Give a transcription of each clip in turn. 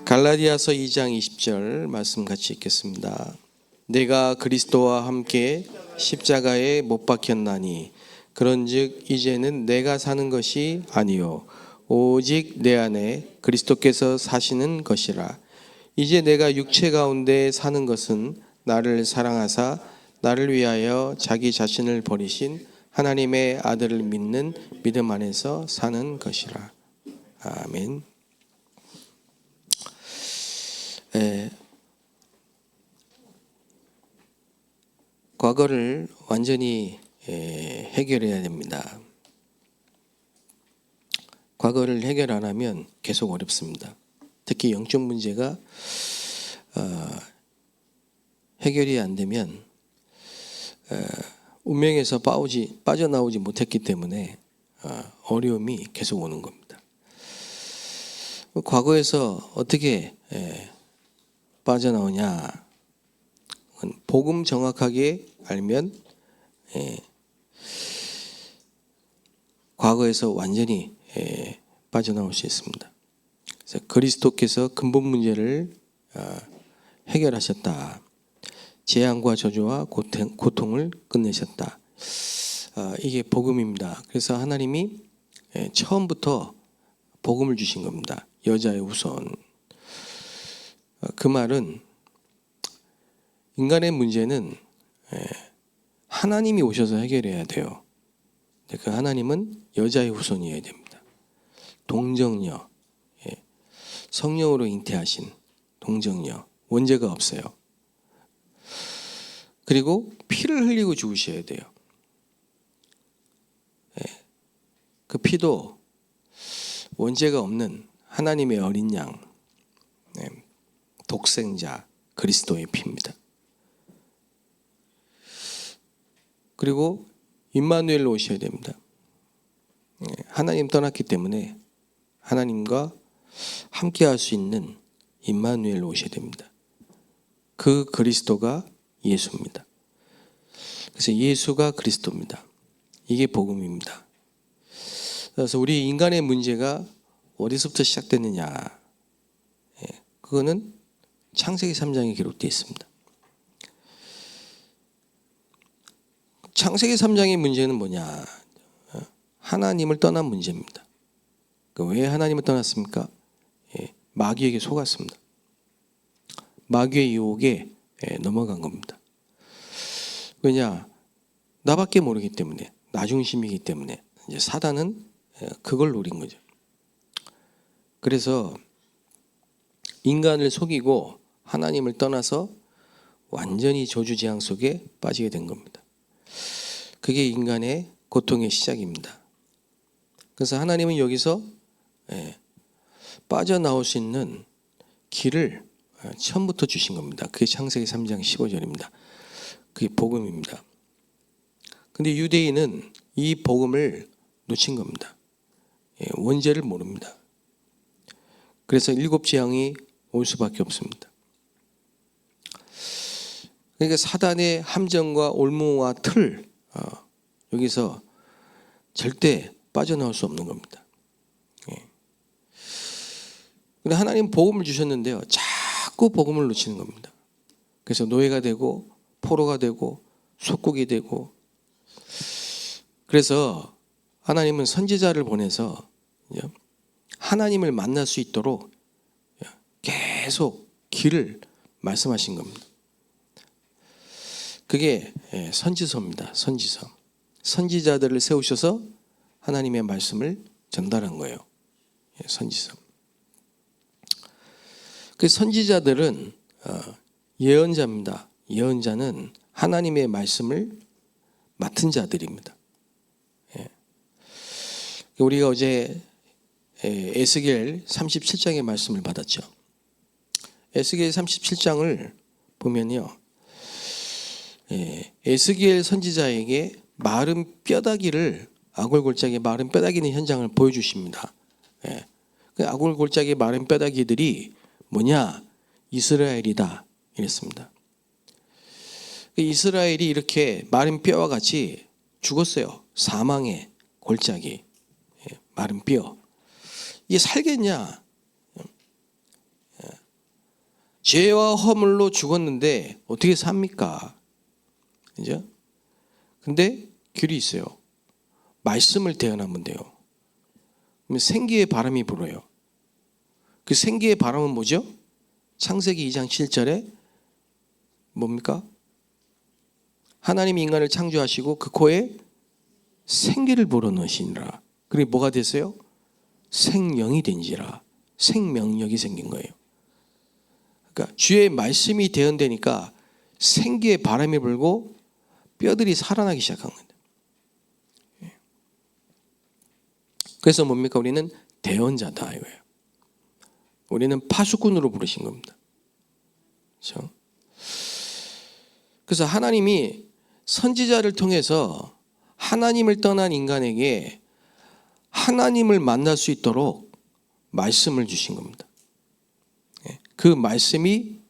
갈라디아서 2장 20절 말씀 같이 읽겠습니다. 내가 그리스도와 함께 십자가에 못 박혔나니 그런즉 이제는 내가 사는 것이 아니요 오직 내 안에 그리스도께서 사시는 것이라. 이제 내가 육체 가운데 사는 것은 나를 사랑하사 나를 위하여 자기 자신을 버리신 하나님의 아들을 믿는 믿음 안에서 사는 것이라. 아멘. 과거를 완전히 해결해야 됩니다. 과거를 해결 안 하면 계속 어렵습니다. 특히 영적 문제가 해결이 안 되면 운명에서 빠져나오지 못했기 때문에 어려움이 계속 오는 겁니다. 과거에서 어떻게 빠져나오냐? 복음 정확하게 알면 과거에서 완전히 빠져나올 수 있습니다. 그래서 그리스도께서 근본 문제를 해결하셨다. 재앙과 저주와 고통을 끝내셨다. 이게 복음입니다. 그래서 하나님이 처음부터 복음을 주신 겁니다. 여자의 후손. 그 말은 인간의 문제는 하나님이 오셔서 해결해야 돼요. 그 하나님은 여자의 후손이어야 됩니다. 동정녀, 성령으로 잉태하신 동정녀, 원죄가 없어요. 그리고 피를 흘리고 죽으셔야 돼요. 그 피도 원죄가 없는 하나님의 어린 양, 독생자 그리스도의 피입니다. 그리고 임마누엘로 오셔야 됩니다. 하나님 떠났기 때문에 하나님과 함께 할 수 있는 임마누엘로 오셔야 됩니다. 그 그리스도가 예수입니다. 그래서 예수가 그리스도입니다. 이게 복음입니다. 그래서 우리 인간의 문제가 어디서부터 시작됐느냐? 그거는 창세기 3장에 기록되어 있습니다. 창세기 3장의 문제는 뭐냐? 하나님을 떠난 문제입니다. 왜 하나님을 떠났습니까? 마귀에게 속았습니다. 마귀의 유혹에 넘어간 겁니다. 왜냐? 나밖에 모르기 때문에, 나 중심이기 때문에 이제 사단은 그걸 노린 거죠. 그래서 인간을 속이고 하나님을 떠나서 완전히 저주재앙 속에 빠지게 된 겁니다. 그게 인간의 고통의 시작입니다. 그래서 하나님은 여기서 빠져나올 수 있는 길을 처음부터 주신 겁니다. 그게 창세기 3장 15절입니다. 그게 복음입니다. 근데 유대인은 이 복음을 놓친 겁니다. 원죄를 모릅니다. 그래서 7재앙이 올 수밖에 없습니다. 그러니까 사단의 함정과 올무와 틀, 여기서 절대 빠져나올 수 없는 겁니다. 근데 하나님 복음을 주셨는데요, 자꾸 복음을 놓치는 겁니다. 그래서 노예가 되고 포로가 되고 속국이 되고, 그래서 하나님은 선지자를 보내서 하나님을 만날 수 있도록 계속 길을 말씀하신 겁니다. 그게 선지서입니다. 선지서. 선지자들을 세우셔서 하나님의 말씀을 전달한 거예요. 선지서. 그 선지자들은 예언자입니다. 예언자는 하나님의 말씀을 맡은 자들입니다. 우리가 어제 에스겔 37장의 말씀을 받았죠. 에스겔 37장을 보면요, 에스겔 선지자에게 마른 뼈다귀를, 아골골짜기에 마른 뼈다귀 있는 현장을 보여주십니다. 그 아골골짜기에 마른 뼈다귀들이 뭐냐? 이스라엘이다 이랬습니다. 이스라엘이 이렇게 마른 뼈와 같이 죽었어요. 사망의 골짜기, 마른 뼈. 이게 살겠냐? 죄와 허물로 죽었는데 어떻게 삽니까? 그죠? 근데 길이 있어요. 말씀을 대언하면 돼요. 그러면 생기의 바람이 불어요. 그 생기의 바람은 뭐죠? 창세기 2장 7절에 뭡니까? 하나님이 인간을 창조하시고 그 코에 생기를 불어넣으시니라. 그리고 뭐가 됐어요? 생명이 된지라. 생명력이 생긴 거예요. 그러니까 주의 말씀이 대언되니까 생기의 바람이 불고 뼈들이 살아나기 시작한 거예요. 그래서 뭡니까? 우리는 대언자다 이거예요. 우리는 파수꾼으로 부르신 겁니다. 그렇죠? 그래서 하나님이 선지자를 통해서 하나님을 떠난 인간에게 하나님을 만날 수 있도록 말씀을 주신 겁니다. 그 말씀이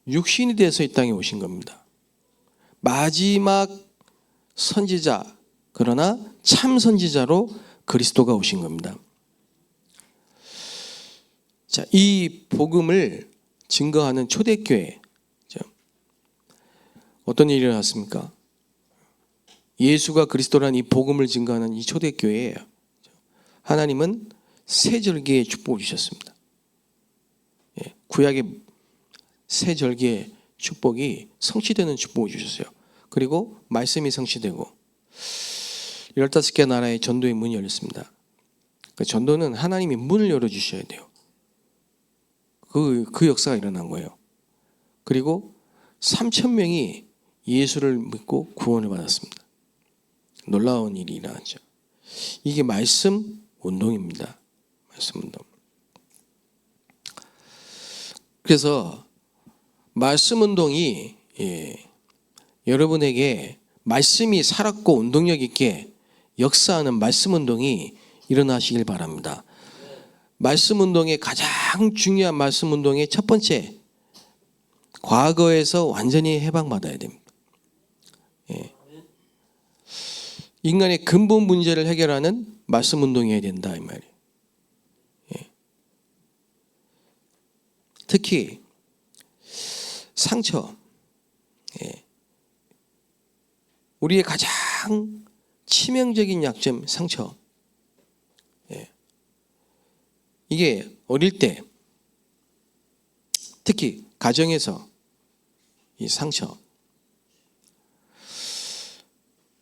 육신이 돼서 이 땅에 오신 겁니다. 마지막 선지자, 그러나 참 선지자로 그리스도가 오신 겁니다. 자, 이 복음을 증거하는 초대교회, 어떤 일이 일어났습니까? 예수가 그리스도라는 이 복음을 증거하는 이 초대교회에 하나님은 새 절기의 축복을 주셨습니다. 구약의 새 절기의 축복이 성취되는 축복을 주셨어요. 그리고 말씀이 성취되고 15개 나라의 전도의 문이 열렸습니다. 그 전도는 하나님이 문을 열어주셔야 돼요. 그 역사가 일어난 거예요. 그리고 3,000명이 예수를 믿고 구원을 받았습니다. 놀라운 일이 일어났죠. 이게 말씀 운동입니다. 말씀 운동. 그래서 말씀 운동이 여러분에게 말씀이 살았고 운동력 있게 역사하는 말씀 운동이 일어나시길 바랍니다. 말씀 운동의 가장 중요한 말씀 운동의 첫 번째, 과거에서 완전히 해방받아야 됩니다. 인간의 근본 문제를 해결하는 말씀 운동이어야 된다 이 말이에요. 특히 상처, 우리의 가장 치명적인 약점, 상처. 이게 어릴 때, 특히 가정에서 이 상처,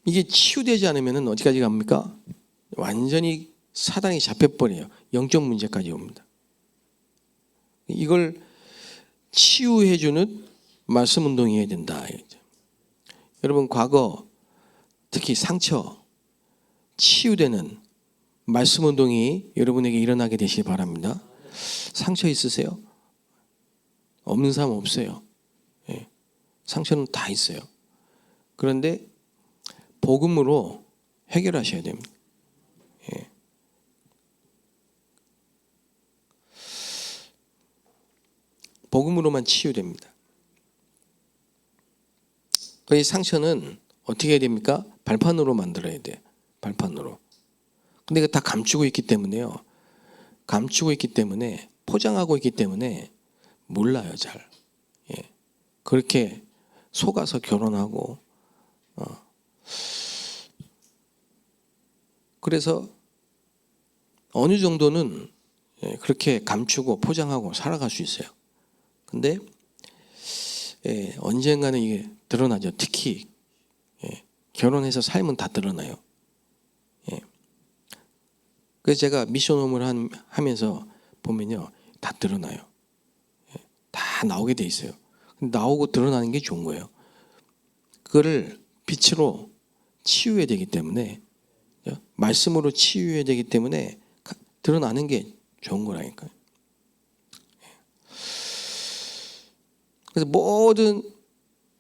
이게 치유되지 않으면 어디까지 갑니까? 완전히 사단이 잡혀버려요. 영적 문제까지 옵니다. 이걸 치유해주는 말씀 운동이 해야 된다. 여러분, 과거 특히 상처 치유되는 말씀 운동이 여러분에게 일어나게 되시기 바랍니다. 상처 있으세요? 없는 사람 없어요. 상처는 다 있어요. 그런데 복음으로 해결하셔야 됩니다. 복음으로만 치유됩니다. 이 상처는 어떻게 해야 됩니까? 발판으로 만들어야 돼요. 발판으로. 근데 이거 다 감추고 있기 때문에요. 감추고 있기 때문에, 포장하고 있기 때문에 몰라요, 잘. 그렇게 속아서 결혼하고, 그래서 어느 정도는 그렇게 감추고 포장하고 살아갈 수 있어요. 근데 언젠가는 이게 드러나죠. 특히 결혼해서 살면 다 드러나요. 그래서 제가 미션홈을 하면서 보면요, 다 드러나요. 다 나오게 돼 있어요. 나오고 드러나는 게 좋은 거예요. 그거를 빛으로 치유해야 되기 때문에, 말씀으로 치유해야 되기 때문에 드러나는 게 좋은 거라니까요. 그래서 모든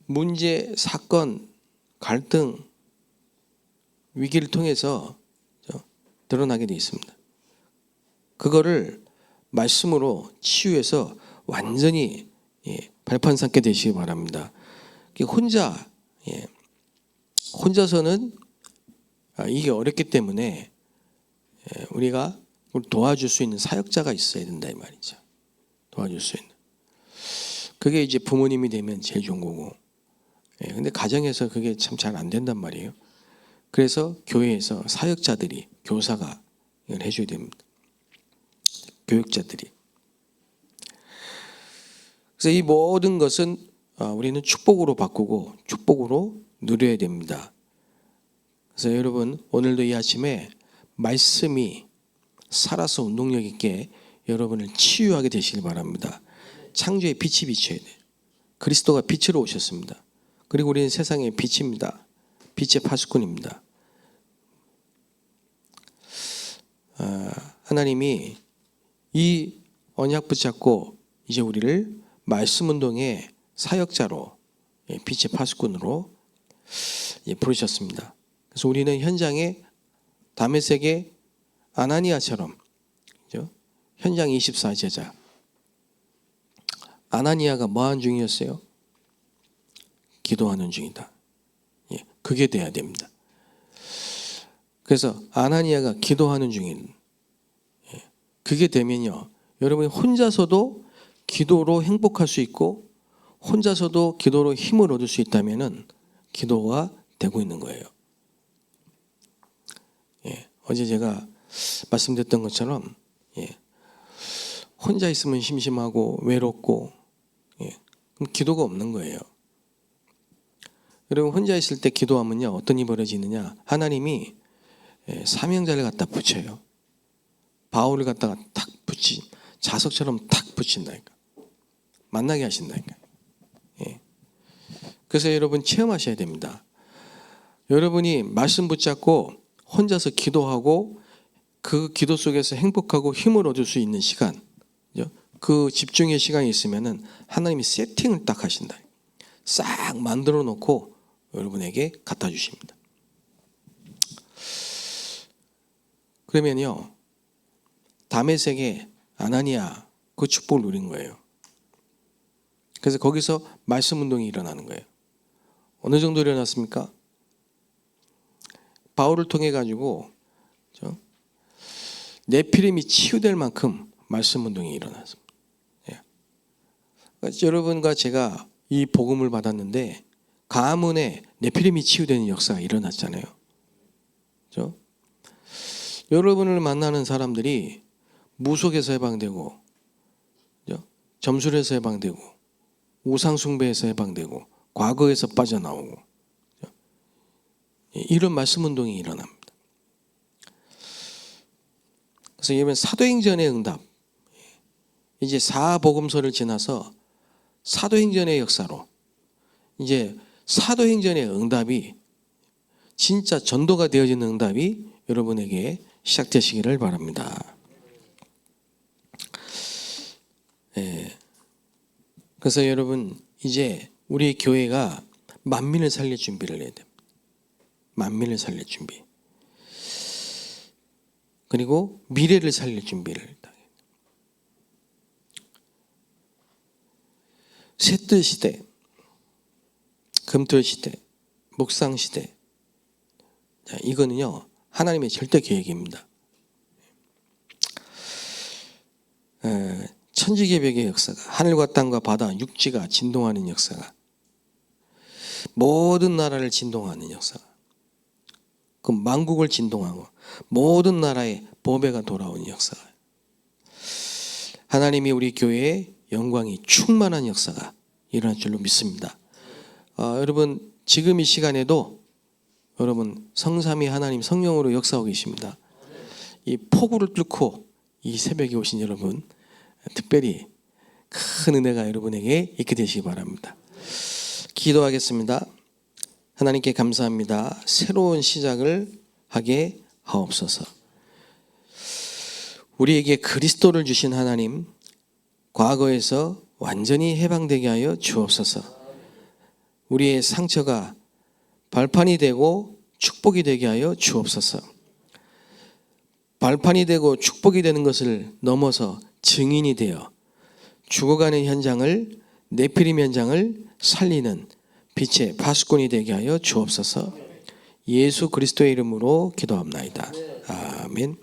문제, 사건, 갈등, 위기를 통해서 드러나게 돼 있습니다. 그거를 말씀으로 치유해서 완전히 발판 삼게 되시기 바랍니다. 혼자서는 이게 어렵기 때문에 우리가 도와줄 수 있는 사역자가 있어야 된다 이 말이죠. 도와줄 수 있는. 그게 이제 부모님이 되면 제일 좋은 거고. 근데 가정에서 그게 참 잘 안 된단 말이에요. 그래서 교회에서 사역자들이, 교사가 이걸 해줘야 됩니다. 교육자들이. 그래서 이 모든 것은 우리는 축복으로 바꾸고 축복으로 누려야 됩니다. 그래서 여러분, 오늘도 이 아침에 말씀이 살아서 운동력 있게 여러분을 치유하게 되시길 바랍니다. 창조의 빛이 비춰야 돼요. 그리스도가 빛으로 오셨습니다. 그리고 우리는 세상의 빛입니다. 빛의 파수꾼입니다. 하나님이 이 언약 붙잡고 이제 우리를 말씀 운동의 사역자로, 빛의 파수꾼으로 부르셨습니다. 그래서 우리는 현장에 다메섹의 아나니아처럼, 그죠? 현장 24제자. 아나니아가 뭐하는 중이었어요? 기도하는 중이다. 그게 돼야 됩니다. 그래서 아나니아가 기도하는 중인, 그게 되면요, 여러분이 혼자서도 기도로 행복할 수 있고 혼자서도 기도로 힘을 얻을 수 있다면은 기도가 되고 있는 거예요. 어제 제가 말씀드렸던 것처럼 혼자 있으면 심심하고 외롭고 그럼 기도가 없는 거예요. 여러분, 혼자 있을 때 기도하면요, 어떤 일이 벌어지느냐, 하나님이 사명자를 갖다 붙여요. 바울을 갖다가 탁 자석처럼 탁 붙인다니까. 만나게 하신다니까. 그래서 여러분 체험하셔야 됩니다. 여러분이 말씀 붙잡고 혼자서 기도하고 그 기도 속에서 행복하고 힘을 얻을 수 있는 시간, 그 집중의 시간이 있으면은 하나님이 세팅을 딱 하신다. 싹 만들어 놓고 여러분에게 갖다 주십니다. 그러면요, 다메섹의 아나니아 그 축복을 누린 거예요. 그래서 거기서 말씀 운동이 일어나는 거예요. 어느 정도 일어났습니까? 바울을 통해 가지고 네피림이 치유될 만큼 말씀 운동이 일어났습니다. 그러니까 여러분과 제가 이 복음을 받았는데 가문에 네피림이 치유되는 역사가 일어났잖아요. 그렇죠? 여러분을 만나는 사람들이 무속에서 해방되고, 그렇죠? 점술에서 해방되고, 우상숭배에서 해방되고, 과거에서 빠져나오고, 그렇죠? 이런 말씀 운동이 일어납니다. 그래서 이번 사도행전의 응답, 이제 사복음서를 지나서 사도행전의 역사로 이제 사도행전의 응답이 진짜 전도가 되어지는 응답이 여러분에게 시작되시기를 바랍니다. 그래서 여러분, 이제 우리 교회가 만민을 살릴 준비를 해야 됩니다. 만민을 살릴 준비. 그리고 미래를 살릴 준비를 해야 됩니다. 셋들 시대, 금토 시대, 목상 시대. 이거는요, 하나님의 절대 계획입니다. 천지개벽의 역사가, 하늘과 땅과 바다, 육지가 진동하는 역사가, 모든 나라를 진동하는 역사가, 그 만국을 진동하고 모든 나라의 보배가 돌아오는 역사가, 하나님이 우리 교회의 영광이 충만한 역사가 일어날 줄로 믿습니다. 여러분, 지금 이 시간에도 여러분 성삼위 하나님 성령으로 역사하고 계십니다. 이 폭우를 뚫고 이 새벽에 오신 여러분, 특별히 큰 은혜가 여러분에게 있게 되시기 바랍니다. 기도하겠습니다. 하나님께 감사합니다. 새로운 시작을 하게 하옵소서. 우리에게 그리스도를 주신 하나님, 과거에서 완전히 해방되게 하여 주옵소서. 우리의 상처가 발판이 되고 축복이 되게 하여 주옵소서. 발판이 되고 축복이 되는 것을 넘어서 증인이 되어 죽어가는 현장을, 네피림 현장을 살리는 빛의 파수꾼이 되게 하여 주옵소서. 예수 그리스도의 이름으로 기도합나이다. 아멘.